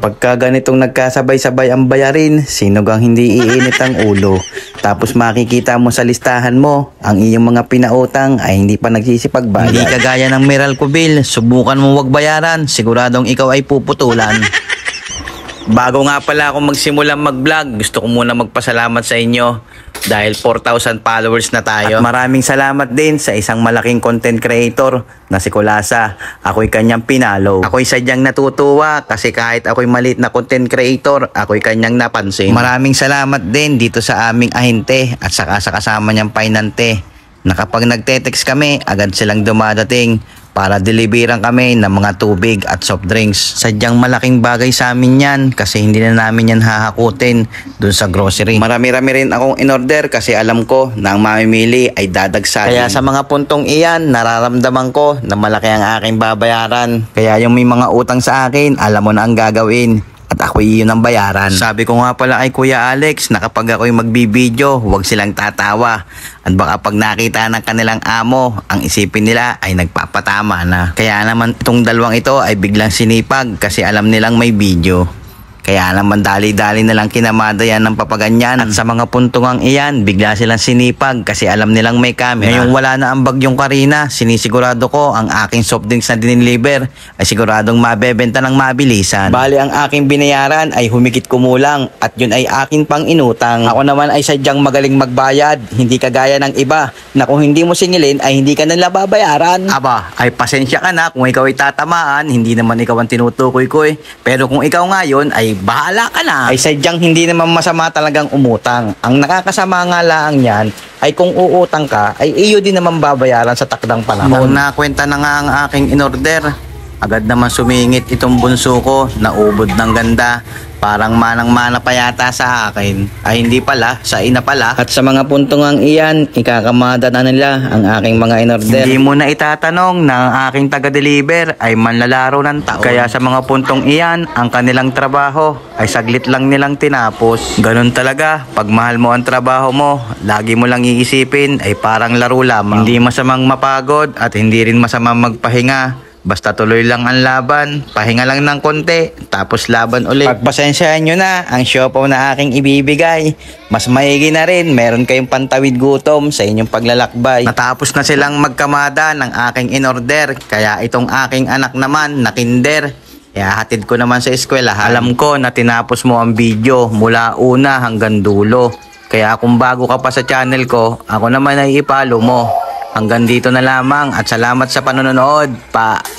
Pagka ganitong nagkasabay-sabay ang bayarin, sino gang hindi iinit ang ulo? Tapos makikita mo sa listahan mo, ang iyong mga pinautang ay hindi pa nagsisipagbayad. Hindi kagaya ng Meralco bill, subukan mo wag bayaran, siguradong ikaw ay puputulan. Bago nga pala ako magsimulang mag-vlog, gusto ko muna magpasalamat sa inyo dahil 4,000 followers na tayo. At maraming salamat din sa isang malaking content creator na si Kulasa. Ako'y kanyang pinalo. Ako'y sadyang natutuwa kasi kahit ako'y maliit na content creator, ako'y kanyang napansin. Maraming salamat din dito sa aming ahente at saka sa kasama niyang painante na kapag nagte-text kami, agad silang dumadating para deliveran kami ng mga tubig at soft drinks. Sadyang malaking bagay sa amin yan kasi hindi na namin yan hahakutin dun sa grocery. Marami-rami rin akong in-order kasi alam ko na ang mamimili ay dadagsa. Kaya sa mga puntong iyan, nararamdaman ko na malaki ang aking babayaran. Kaya yung may mga utang sa akin, alam mo na ang gagawin. At ako iyon ang bayaran. Sabi ko nga pala kay Kuya Alex na kapag ako'y magbibideo, huwag silang tatawa. At baka pag nakita ng kanilang amo, ang isipin nila ay nagpapatama na. Kaya naman itong dalawang ito ay biglang sinipag kasi alam nilang may video. Kaya naman dali-dali na lang kinamada yan ng papaganyan. At sa mga puntungang iyan, bigla silang sinipag kasi alam nilang may camera. Ngayong wala na ang bagyong Karina, sinisigurado ko ang aking soft drinks na diniliver ay siguradong mabebenta ng mabilisan. Bali ang aking binayaran ay humigit kumulang at yun ay aking pang inutang. Ako naman ay sadyang magaling magbayad, hindi kagaya ng iba na kung hindi mo singilin ay hindi ka nila babayaran. Aba, ay pasensya ka na kung ikaw ay tatamaan, hindi naman ikaw ang tinutukoy ko eh. Pero kung ikaw ngayon ay bahala ka na. Ay sadyang hindi naman masama talagang umutang. Ang nakakasama nga lang yan ay kung uutang ka ay iyo din naman babayaran sa takdang panahon. Nang nakwenta na nga ang aking in-order, agad naman sumingit itong bunso ko na ubod ng ganda. Parang manang-mana pa yata sa akin. Ay hindi pala, sa ina pala. At sa mga puntungang iyan, ikakamada na nila ang aking mga in-order. Hindi mo na itatanong na ang aking taga-deliver ay manlalaro ng taon. Kaya sa mga puntong iyan, ang kanilang trabaho ay saglit lang nilang tinapos. Ganun talaga, pag mahal mo ang trabaho mo, lagi mo lang iisipin ay parang laro lamang. Hindi masamang mapagod at hindi rin masamang magpahinga. Basta tuloy lang ang laban, pahinga lang ng konti, tapos laban ulit. Pagpasensyahan nyo na ang siopaw na aking ibibigay. Mas maigi na rin, meron kayong pantawid gutom sa inyong paglalakbay. Natapos na silang magkamada ng aking in-order, kaya itong aking anak naman na kinder, hatid ko naman sa eskwelahan. Alam ko na tinapos mo ang video mula una hanggang dulo. Kaya kung bago ka pa sa channel ko, ako naman ay ipalo mo. Hanggang dito na lamang at salamat sa panonood. Paalam!